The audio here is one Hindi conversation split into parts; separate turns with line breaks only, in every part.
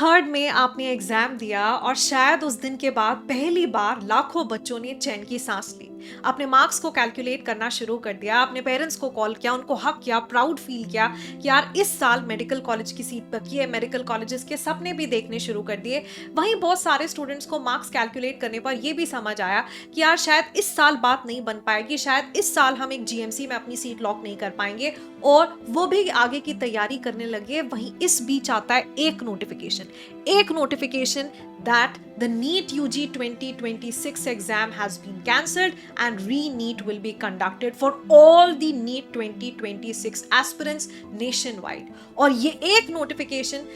थर्ड में आपने एग्जाम दिया और शायद उस दिन के बाद पहली बार लाखों बच्चों ने चैन की सांस ली। अपने मार्क्स को कैलकुलेट करना शुरू कर दिया, अपने पेरेंट्स को कॉल किया, उनको हक किया, प्राउड फील किया कि यार इस साल मेडिकल कॉलेज की सीट पक्की है, मेडिकल कॉलेजेस के सपने भी देखने शुरू कर दिए। वहीं बहुत सारे स्टूडेंट्स को मार्क्स कैलकुलेट करने पर यह भी समझ आया कि यार शायद इस साल बात नहीं बन पाएगी, शायद इस साल हम एक जीएमसी में अपनी सीट लॉक नहीं कर पाएंगे, और वो भी आगे की तैयारी करने लगे। वहीं इस बीच आता है एक notification that the NEET UG 2026 exam has been cancelled and re-NEET will be conducted for all the NEET 2026 aspirants nationwide। और ये एक नोटिफिकेशन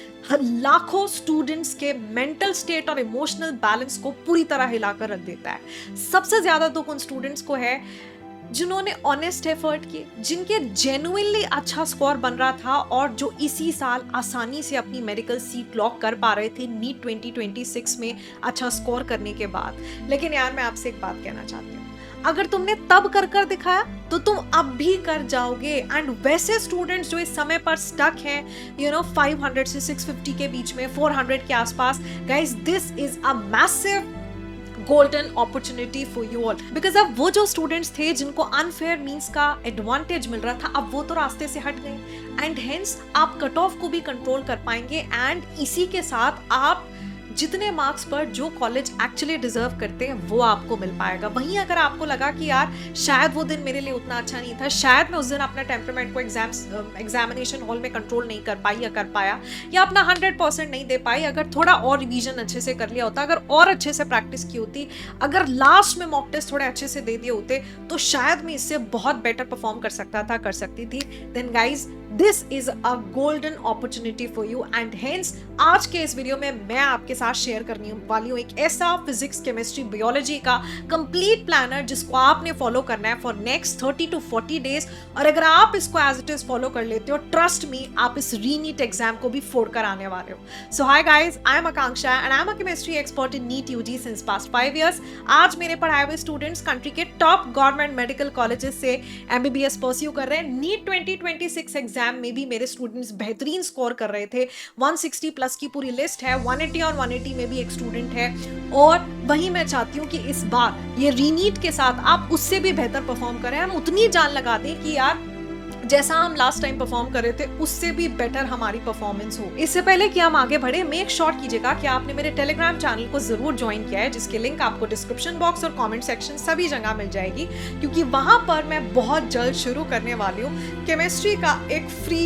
लाखों स्टूडेंट्स के मेंटल स्टेट और इमोशनल बैलेंस को पूरी तरह हिलाकर रख देता है। सबसे ज्यादा दुख उन स्टूडेंट्स को है जिन्होंने ऑनेस्ट एफर्ट किए, जिनके जेन्युइनली अच्छा स्कोर बन रहा था और जो इसी साल आसानी से अपनी मेडिकल सीट लॉक कर पा रहे थे नीट 2026 में अच्छा स्कोर करने के बाद। लेकिन यार मैं आपसे एक बात कहना चाहती हूँ, अगर तुमने तब कर दिखाया तो तुम अब भी कर जाओगे। एंड वैसे स्टूडेंट्स जो इस समय पर स्टक हैं 500 से 650 के बीच में, 400 के आसपास, guys this is a massive golden opportunity for you all. Because अब वो जो स्टूडेंट्स थे जिनको अनफेयर मीन्स का एडवांटेज मिल रहा था, अब वो तो रास्ते से हट गए एंड हेंस आप कट ऑफ को भी कंट्रोल कर पाएंगे। एंड इसी के साथ आप जितने मार्क्स पर जो कॉलेज एक्चुअली डिजर्व करते हैं वो आपको मिल पाएगा। वहीं अगर आपको लगा कि यार शायद वो दिन मेरे लिए उतना अच्छा नहीं था, शायद मैं उस दिन अपने टेम्परामेंट को एग्जामिनेशन हॉल में कंट्रोल नहीं कर पाई या कर पाया, या अपना 100% नहीं दे पाई, अगर थोड़ा और रिवीजन अच्छे से कर लिया होता, अगर और अच्छे से प्रैक्टिस की होती, अगर लास्ट में मॉक टेस्ट थोड़े अच्छे से दे दिए होते, तो शायद मैं इससे बहुत बेटर परफॉर्म कर सकता था, कर सकती थी। Then guys this is a golden opportunity for you. And hence आज के इस वीडियो में मैं आपके साथ शेयर करने वाली हूँ एक ऐसा फिजिक्स, केमिस्ट्री, बायोलॉजी का कंप्लीट प्लानर जिसको आपने फॉलो करना है फॉर नेक्स्ट 30 to 40 डेज। और अगर आप इसको एज इट इज फॉलो कर लेते हो, ट्रस्ट मी, आप इस रीनीट एग्जाम को भी फोड़ कर आने वाले हो। So hi guys, I am Akanksha and I am a chemistry expert in NEET UG since past 5 years। आज मेरे पढ़ाए हुए स्टूडेंट्स कंट्री के टॉप गवर्नमेंट मेडिकल कॉलेजेस से एमबीबीएस परस्यू कर रहे हैं। नीट 2026 एग्जाम में भी मेरे स्टूडेंट्स बेहतरीन स्कोर कर रहे थे। 160 प्लस की पूरी लिस्ट है, 180 और 180 में भी एक स्टूडेंट है। और वही मैं चाहती हूँ कि इस बार ये रीनीट के साथ आप उससे भी बेहतर परफॉर्म करें, हम उतनी जान लगा दें कि यार जैसा हम लास्ट टाइम परफॉर्म कर रहे थे उससे भी बेटर हमारी परफॉर्मेंस हो। इससे पहले कि हम आगे बढ़े, मेक श्योर कीजिएगा कि आपने मेरे टेलीग्राम चैनल को जरूर ज्वाइन किया है, जिसके लिंक आपको डिस्क्रिप्शन बॉक्स और कमेंट सेक्शन सभी जगह मिल जाएगी, क्योंकि वहां पर मैं बहुत जल्द शुरू करने वाली हूँ केमिस्ट्री का एक free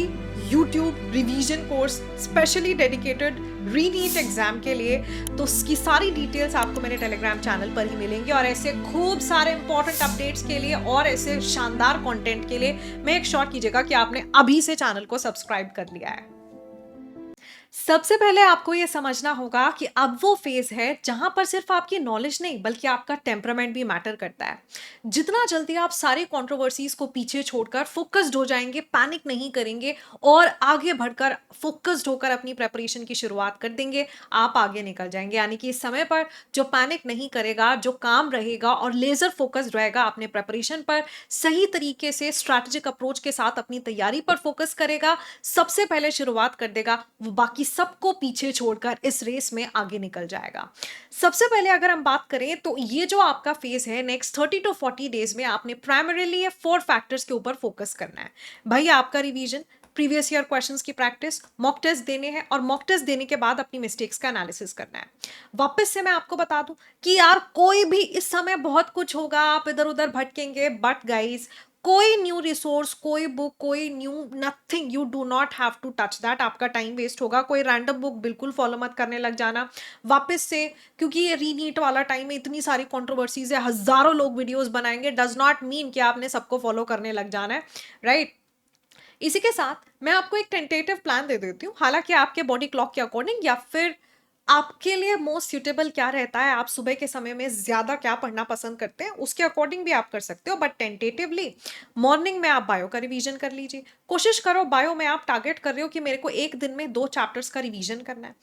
YouTube revision course specially dedicated रीनीट exam के लिए। तो उसकी सारी डिटेल्स आपको मेरे टेलीग्राम चैनल पर ही मिलेंगे। और ऐसे खूब सारे इंपॉर्टेंट अपडेट्स के लिए और ऐसे शानदार कंटेंट के लिए मेक श्योर कीजिएगा कि आपने अभी से चैनल को सब्सक्राइब कर लिया है। सबसे पहले आपको यह समझना होगा कि अब वो फेज है जहां पर सिर्फ आपकी नॉलेज नहीं बल्कि आपका टेम्परामेंट भी मैटर करता है। जितना जल्दी आप सारी कंट्रोवर्सीज को पीछे छोड़कर फोकस्ड हो जाएंगे, पैनिक नहीं करेंगे और आगे बढ़कर फोकस्ड होकर अपनी प्रेपरेशन की शुरुआत कर देंगे, आप आगे निकल जाएंगे। यानी कि इस समय पर जो पैनिक नहीं करेगा, जो काम रहेगा और लेजर फोकस्ड रहेगा अपने प्रेपरेशन पर, सही तरीके से स्ट्रैटेजिक अप्रोच के साथ अपनी तैयारी पर फोकस करेगा, सबसे पहले शुरुआत कर देगा, वो बाकी सबको पीछे छोड़कर इस रेस में आगे निकल जाएगा। सबसे पहले अगर हम बात करें तो ये जो आपका फेज है नेक्स्ट 30 to 40 डेज में, आपने प्राइमरीली ये 4 फैक्टर्स के ऊपर फोकस करना है। भाई आपका रिवीजन, प्रीवियस ईयर क्वेश्चंस की प्रैक्टिस, मॉक टेस्ट देने हैं और मॉक टेस्ट देने के बाद अपनी मिस्टेक्स का एनालिसिस करना है। वापस से मैं आपको बता दूं कि यार कोई भी इस समय बहुत कुछ होगा, आप इधर उधर भटकेंगे, बट गाइस कोई न्यू रिसोर्स, कोई बुक, कोई new nothing, you do not have to touch that. आपका टाइम वेस्ट होगा। कोई रैंडम बुक बिल्कुल फॉलो मत करने लग जाना वापस से, क्योंकि ये रीनीट वाला टाइम है, इतनी सारी कंट्रोवर्सीज है, हजारों लोग वीडियोस बनाएंगे, डज नॉट मीन कि आपने सबको फॉलो करने लग जाना है, राइट। इसी के साथ मैं आपको एक टेंटेटिव प्लान दे देती हूँ, हालांकि आपके बॉडी क्लॉक के अकॉर्डिंग या फिर आपके लिए मोस्ट सुटेबल क्या रहता है, आप सुबह के समय में ज्यादा क्या पढ़ना पसंद करते हैं, उसके अकॉर्डिंग भी आप कर सकते हो। बट टेंटेटिवली मॉर्निंग में आप बायो का रिवीजन कर लीजिए। कोशिश करो बायो में आप टारगेट कर रहे हो कि मेरे को एक दिन में 2 चैप्टर्स का रिवीजन करना है।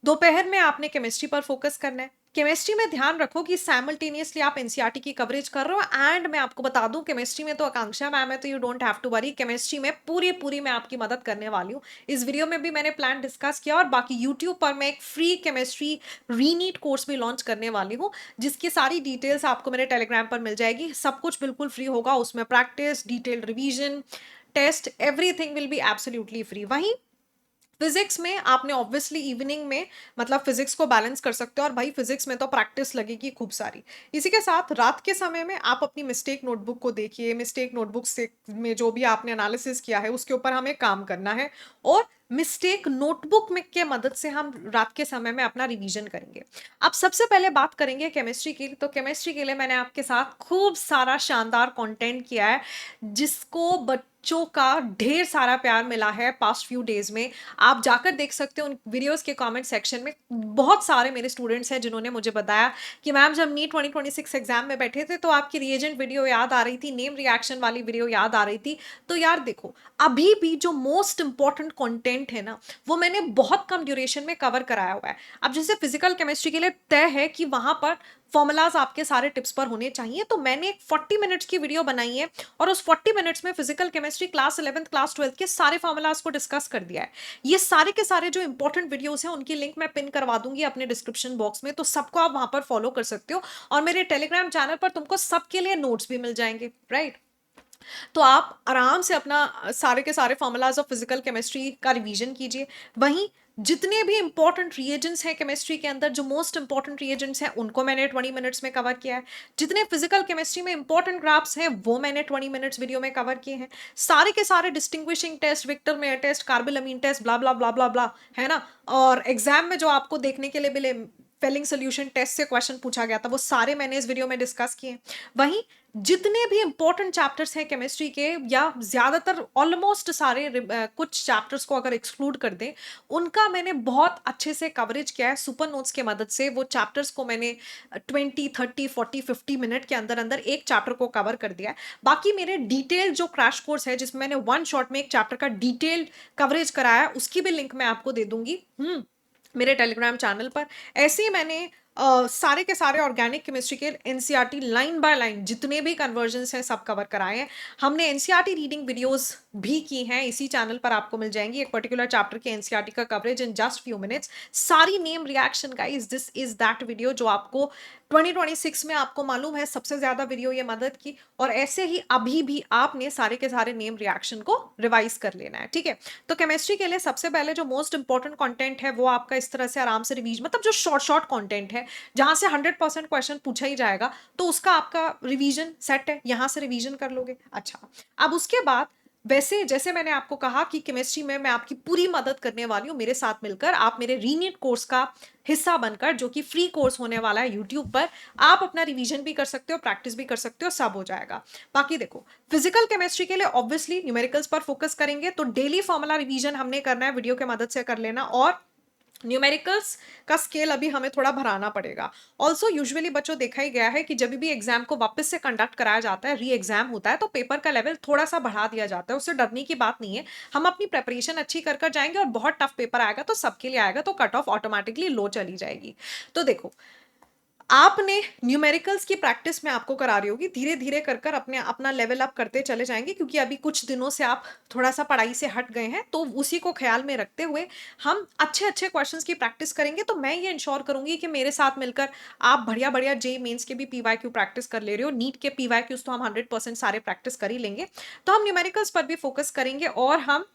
दोपहर में आपने केमिस्ट्री पर फोकस करना है। केमिस्ट्री में ध्यान रखो कि साइमल्टेनियसली आप एनसीईआरटी की कवरेज कर रहे हो। एंड मैं आपको बता दूं, केमिस्ट्री में तो आकांक्षा मैम है, तो you don't have to worry. Chemistry में पूरी पूरी मैं आपकी मदद करने वाली हूँ। इस वीडियो में भी मैंने प्लान डिस्कस किया, और बाकी यूट्यूब पर मैं एक फ्री केमिस्ट्री रीनीट कोर्स भी लॉन्च करने वाली हूँ, जिसकी सारी डिटेल्स आपको मेरे टेलीग्राम पर मिल जाएगी। सब कुछ बिल्कुल फ्री होगा, उसमें practice, detailed revision, test, everything will be absolutely free. वहीं फिजिक्स में आपने ऑब्वियसली इवनिंग में मतलब फिजिक्स को बैलेंस कर सकते हो, और भाई फिजिक्स में तो प्रैक्टिस लगेगी खूब सारी। इसी के साथ रात के समय में आप अपनी मिस्टेक नोटबुक को देखिए। मिस्टेक नोटबुक से में जो भी आपने एनालिसिस किया है उसके ऊपर हमें काम करना है, और मिस्टेक नोटबुक में के मदद से हम रात के समय में अपना रिवीजन करेंगे। अब सबसे पहले बात करेंगे केमिस्ट्री की। तो केमिस्ट्री के लिए मैंने आपके साथ खूब सारा शानदार कंटेंट किया है, जिसको बच्चों का ढेर सारा प्यार मिला है पास्ट फ्यू डेज में। आप जाकर देख सकते हो उन वीडियोस के कमेंट सेक्शन में। बहुत सारे मेरे स्टूडेंट्स हैं जिन्होंने मुझे बताया कि मैम जब नीट 2026 एग्जाम में बैठे थे तो आपकी रिएजेंट वीडियो याद आ रही थी, नेम रिएक्शन वाली वीडियो याद आ रही थी। तो यार देखो, अभी भी जो मोस्ट इंपॉर्टेंट कंटेंट है ना, वो मैंने बहुत कम ड्यूरेशन में कवर कराया हुआ है। अब जैसे फिजिकल केमिस्ट्री के लिए तय है कि वहां पर फॉर्मूलाज आपके सारे टिप्स पर होने चाहिए, तो मैंने एक 40 मिनट्स की वीडियो बनाई है, और उस 40 मिनट्स में physical chemistry class 11th class 12th के सारे फॉर्मूलाज को डिस्कस कर दिया है। ये सारे के सारे जो इंपॉर्टेंट वीडियोस हैं उनकी लिंक मैं पिन करवा दूंगी अपने डिस्क्रिप्शन बॉक्स में, तो सबको आप वहां पर फॉलो कर सकते हो। और मेरे टेलीग्राम चैनल पर तुमको सबके लिए नोट्स भी मिल जाएंगे, राइट। तो आप आराम से अपना सारे के सारे फॉर्मूलाज ऑफ फिजिकल केमिस्ट्री का रिवीजन कीजिए। वहीं जितने भी इंपॉर्टेंट रिएजेंट्स हैं केमिस्ट्री के अंदर, जो मोस्ट इंपॉर्टेंट रिएजेंट्स हैं उनको मैंने 20 मिनट्स में कवर किया है। जितने फिजिकल केमिस्ट्री में इंपॉर्टेंट ग्राफ्स हैं वो मैंने 20 मिनट्स वीडियो में कवर किए हैं। सारे के सारे distinguishing test, Victor Meyer test, carbylamine test, blah blah blah blah blah, है ना। और एग्जाम में जो आपको देखने के लिए मिले फेलिंग सोल्यूशन टेस्ट से क्वेश्चन पूछा गया था, वो सारे मैंने इस वीडियो में डिस्कस किए। वहीं जितने भी इंपॉर्टेंट चैप्टर्स हैं केमिस्ट्री के, या ज्यादातर ऑलमोस्ट सारे कुछ चैप्टर्स को अगर एक्सक्लूड कर दें, उनका मैंने बहुत अच्छे से कवरेज किया है सुपर नोट्स के मदद से। वो चैप्टर्स को मैंने 20, 30, 40, 50 मिनट के अंदर अंदर एक चैप्टर को कवर कर दिया है। बाकी मेरे डिटेल जो क्रैश कोर्स है, जिसमें मैंने वन शॉट में एक चैप्टर का डिटेल कवरेज कराया है, उसकी भी लिंक मैं आपको दे दूंगी मेरे टेलीग्राम चैनल पर। ऐसे ही मैंने सारे के सारे ऑर्गेनिक केमिस्ट्री के एनसीईआरटी लाइन बाय लाइन जितने भी कन्वर्जन्स हैं सब कवर कराए हैं। हमने एनसीईआरटी रीडिंग वीडियोस भी की हैं, इसी चैनल पर आपको मिल जाएंगी। एक पर्टिकुलर चैप्टर के एनसीईआरटी का coverage in just few minutes, सारी name reaction guys, this is that video जो आपको 2026 में आपको मालूम है सबसे ज्यादा वीडियो ये मदद की। और ऐसे ही अभी भी आपने सारे के सारे नेम रिएक्शन को रिवाइज कर लेना है, ठीक है। तो केमिस्ट्री के लिए सबसे पहले जो मोस्ट इंपॉर्टेंट कंटेंट है वो आपका इस तरह से आराम से रिवीज, मतलब जो शॉर्ट शॉर्ट कंटेंट है जहां से 100% क्वेश्चन पूछा ही जाएगा, तो उसका आपका रिवीजन सेट है, यहां से रिवीजन कर लोगे। अच्छा, अब उसके बाद वैसे जैसे मैंने आपको कहा कि केमिस्ट्री में मैं आपकी पूरी मदद करने वाली हूं, मेरे साथ मिलकर आप मेरे रीनीट कोर्स का हिस्सा बनकर, जो कि फ्री कोर्स होने वाला है यूट्यूब पर, आप अपना रिवीजन भी कर सकते हो, प्रैक्टिस भी कर सकते हो, सब हो जाएगा। बाकी देखो, फिजिकल केमिस्ट्री के लिए ऑब्वियसली न्यूमेरिकल्स पर फोकस करेंगे, तो डेली फॉर्मूला रिवीजन हमने करना है, वीडियो के मदद से कर लेना। और न्यूमेरिकल्स का स्केल अभी हमें थोड़ा बढ़ाना पड़ेगा। ऑल्सो यूजुअली बच्चों देखा ही गया है कि जब भी एग्जाम को वापस से कंडक्ट कराया जाता है, री एग्जाम होता है, तो पेपर का लेवल थोड़ा सा बढ़ा दिया जाता है। उससे डरने की बात नहीं है, हम अपनी प्रेपरेशन अच्छी कर कर जाएंगे, और बहुत टफ पेपर आएगा तो सबके लिए आएगा, तो कट ऑफ ऑटोमेटिकली लो चली जाएगी। तो देखो, आपने न्यूमेरिकल्स की प्रैक्टिस में आपको करा रही होगी, धीरे धीरे कर कर अपने अपना लेवल अप करते चले जाएंगे, क्योंकि अभी कुछ दिनों से आप थोड़ा सा पढ़ाई से हट गए हैं, तो उसी को ख्याल में रखते हुए हम अच्छे अच्छे क्वेश्चंस की प्रैक्टिस करेंगे। तो मैं ये इंश्योर करूंगी कि मेरे साथ मिलकर आप बढ़िया बढ़िया जे मेंस के भी पीवाईक्यू प्रैक्टिस कर ले रहे हो, नीट के पीवाईक्यूज तो हम 100% सारे प्रैक्टिस कर ही लेंगे। तो हम न्यूमेरिकल्स पर भी फोकस करेंगे, और हम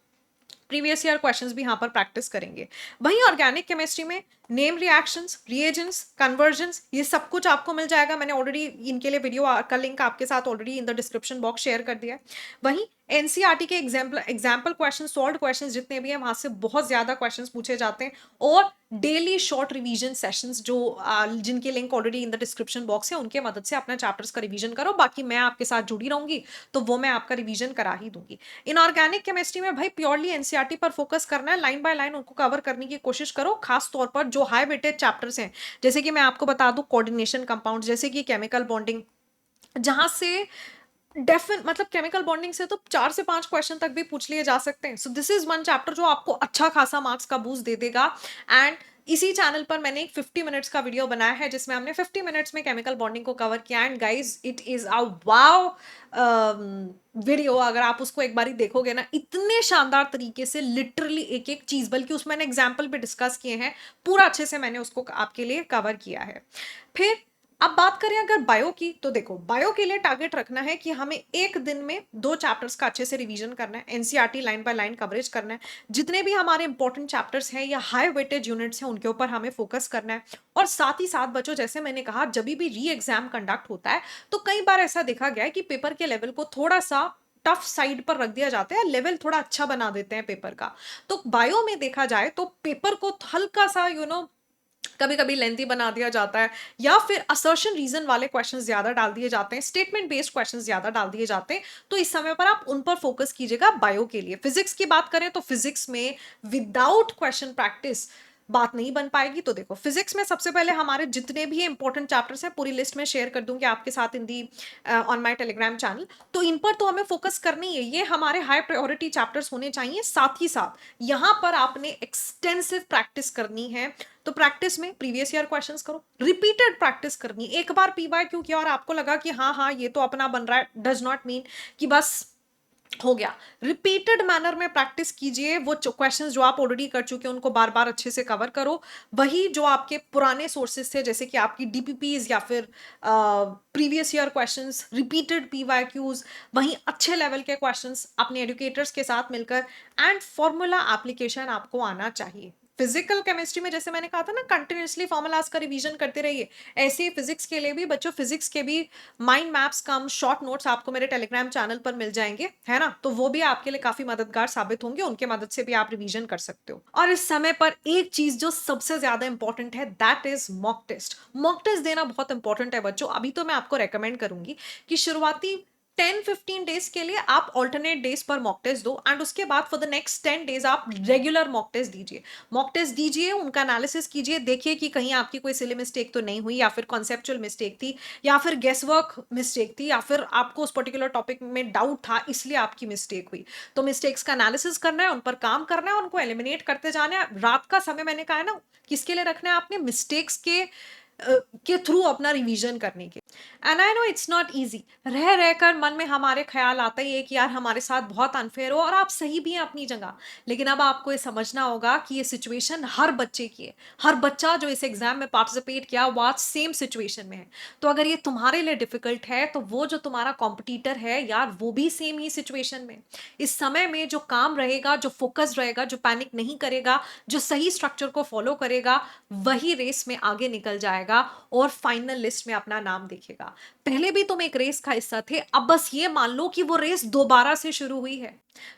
प्रीवियस ईयर क्वेश्चंस भी यहाँ पर प्रैक्टिस करेंगे। वहीं ऑर्गेनिक केमिस्ट्री में नेम रिएक्शंस, रिएजेंट्स, कन्वर्जन्स, ये सब कुछ आपको मिल जाएगा। मैंने ऑलरेडी इनके लिए वीडियो का लिंक आपके साथ already in the description box share कर दिया है। वहीं एनसीईआरटी के एग्जाम्पल क्वेश्चन, सॉल्व क्वेश्चन जितने भी हैं, वहां से बहुत ज्यादा क्वेश्चंस पूछे जाते हैं। और डेली शॉर्ट रिवीजन सेशंस जो जिनके link already in the description box है, उनके मदद से अपना चैप्टर्स का रिवीजन करो। बाकी मैं आपके साथ जुड़ी रहूंगी, तो वो मैं आपका रिवीजन करा ही दूंगी। इनऑर्गेनिक केमिस्ट्री में भाई प्योरली एनसीईआरटी पर फोकस करना है, लाइन बाय लाइन उनको कवर करने की कोशिश करो, खास तौर पर जो हाई वेटेड चैप्टर्स हैं, जैसे कि मैं आपको बता दूं कोऑर्डिनेशन कंपाउंड, जैसे कि केमिकल बॉन्डिंग, जहां से मतलब केमिकल बॉन्डिंग से तो 4 से 5 क्वेश्चन तक भी पूछ लिए जा सकते हैं। So this is one chapter जो आपको अच्छा खासा मार्क्स का बूस्ट दे देगा। एंड इसी चैनल पर मैंने एक 50 मिनट्स का वीडियो बनाया है जिसमें हमने 50 मिनट्स में केमिकल बॉन्डिंग को कवर किया, and guys it is a wow video. अगर आप उसको एक बारी देखोगे ना, इतने शानदार तरीके से लिटरली एक एक चीज, बल्कि उसमें मैंने एग्जाम्पल भी डिस्कस किए हैं, पूरा अच्छे से मैंने उसको आपके लिए कवर किया है। फिर अब बात करें अगर बायो की, तो देखो बायो के लिए टारगेट रखना है कि हमें एक दिन में 2 चैप्टर्स का अच्छे से रिवीजन करना है, NCERT line by line coverage करना है, जितने भी हमारे इंपॉर्टेंट चैप्टर्स हैं या हाई वेटेज यूनिट्स हैं उनके ऊपर हमें फोकस करना है। और साथ ही साथ बच्चों, जैसे मैंने कहा, जब भी री एग्जाम कंडक्ट होता है तो कई बार ऐसा देखा गया है कि पेपर के लेवल को थोड़ा सा टफ साइड पर रख दिया जाता है, लेवल थोड़ा अच्छा बना देते हैं पेपर का। तो बायो में देखा जाए तो पेपर को हल्का सा कभी कभी लेंथी बना दिया जाता है, या फिर असर्शन रीजन वाले क्वेश्चंस ज्यादा डाल दिए जाते हैं, स्टेटमेंट बेस्ड क्वेश्चंस ज्यादा डाल दिए जाते हैं। तो इस समय पर आप उन पर फोकस कीजिएगा बायो के लिए। फिजिक्स की बात करें तो फिजिक्स में विदाउट क्वेश्चन प्रैक्टिस बात नहीं बन पाएगी। तो देखो फिजिक्स में सबसे पहले हमारे जितने भी इंपॉर्टेंट चैप्टर्स हैं पूरी लिस्ट में शेयर कर दूंगी आपके साथ इन दी ऑन माय टेलीग्राम चैनल। तो इन पर तो हमें फोकस करनी है, ये हमारे हाई प्रायोरिटी चैप्टर्स होने चाहिए। साथ ही साथ यहाँ पर आपने एक्सटेंसिव प्रैक्टिस करनी है। तो प्रैक्टिस में प्रीवियस ईयर क्वेश्चंस करो, रिपीटेड प्रैक्टिस करनी। एक बार पीवाई क्यों किया और आपको लगा कि हाँ हाँ ये तो अपना बन रहा है, डज नॉट मीन कि बस हो गया। रिपीटेड मैनर में प्रैक्टिस कीजिए, वो क्वेश्चंस जो आप ऑलरेडी कर चुके हैं उनको बार बार अच्छे से कवर करो। वही जो आपके पुराने सोर्सेस थे, जैसे कि आपकी डीपीपीज या फिर previous year questions, repeated PYQs, वहीं अच्छे लेवल के क्वेश्चंस अपने एडुकेटर्स के साथ मिलकर, एंड फॉर्मूला एप्लीकेशन आपको आना चाहिए। फिजिकल केमिस्ट्री में जैसे मैंने कहा था ना, कंटिन्यूसली फॉर्मूलाज का रिवीजन करते रहिए। ऐसे ही फिजिक्स के लिए भी बच्चों, फिजिक्स के भी माइंड मैप्स कम शॉर्ट नोट्स आपको मेरे टेलीग्राम चैनल पर मिल जाएंगे, है ना। तो वो भी आपके लिए काफी मददगार साबित होंगे, उनके मदद से भी आप रिवीजन कर सकते हो। और इस समय पर एक चीज जो सबसे ज्यादा इंपॉर्टेंट है, that is mock test. Mock test देना बहुत इंपॉर्टेंट है बच्चों। अभी तो मैं आपको रेकमेंड करूंगी कि शुरुआती 10-15 डेज के लिए आप ऑल्टरनेट डेज पर मॉक टेस्ट दो, एंड उसके बाद फॉर द नेक्स्ट 10 डेज आप रेगुलर मॉक टेस्ट दीजिए। मॉक टेस्ट दीजिए, उनका एनालिसिस कीजिए, देखिए कि कहीं आपकी कोई सिली मिस्टेक तो नहीं हुई, या फिर कॉन्सेप्चुअल मिस्टेक थी, या फिर गेस वर्क मिस्टेक थी, या फिर आपको उस पर्टिकुलर टॉपिक में डाउट था इसलिए आपकी मिस्टेक हुई। तो मिस्टेक्स का एनालिसिस करना है, उन पर काम करना है, उनको एलिमिनेट करते जाना है। रात का समय मैंने कहा है ना, किसके लिए रखना है आपने, मिस्टेक्स के थ्रू अपना रिवीजन करने के। And I know it's not easy, रह रहकर मन में हमारे ख्याल आता ही है कि यार हमारे साथ बहुत अनफेयर हो, और आप सही भी हैं अपनी जगह। लेकिन अब आपको ये समझना होगा कि ये सिचुएशन हर बच्चे की है। हर बच्चा जो इस एग्जाम में पार्टिसिपेट किया वो आज सेम सिचुएशन में है। तो अगर ये तुम्हारे लिए डिफिकल्ट है, तो वो जो तुम्हारा कॉम्पिटिटर है यार, वो भी सेम ही सिचुएशन में। इस समय में जो काम रहेगा, जो फोकस रहेगा, जो पैनिक नहीं करेगा, जो सही स्ट्रक्चर को फॉलो करेगा, वही रेस में आगे निकल जाएगा और फाइनल लिस्ट में अपना नाम देखेगा। पहले भी तुम एक रेस का हिस्सा थे, अब बस ये मान लो कि वो रेस दोबारा से शुरू हुई है।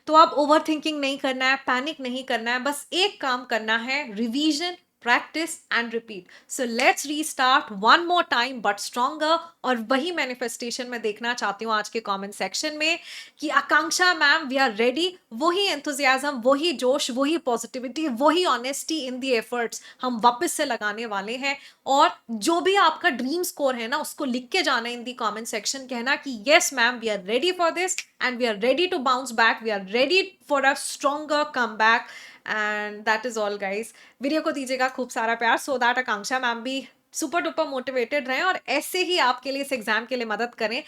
तो अब ओवर थिंकिंग नहीं करना है, पैनिक नहीं करना है, बस एक काम करना है, revision, practice and repeat. So let's restart one more time but stronger. और वही मैनिफेस्टेशन मैं देखना चाहती हूँ आज के कमेंट सेक्शन में, कि आकांक्षा मैम वी आर रेडी। वही एंथुजियाज्म, वही जोश, वही पॉजिटिविटी, वही ऑनेस्टी इन दी एफर्ट्स हम वापस से लगाने वाले हैं। और जो भी आपका ड्रीम स्कोर है ना, उसको लिख के जाना इन दी कमेंट सेक्शन, कहना कि yes ma'am we are ready for this, and we are ready to bounce back, we are ready for a stronger come back. And that is all guys. Video को दीजिएगा खूब सारा प्यार, सो दैट आकांक्षा मैम भी सुपर डुपर मोटिवेटेड रहें और ऐसे ही आपके लिए इस एग्जाम के लिए मदद करें।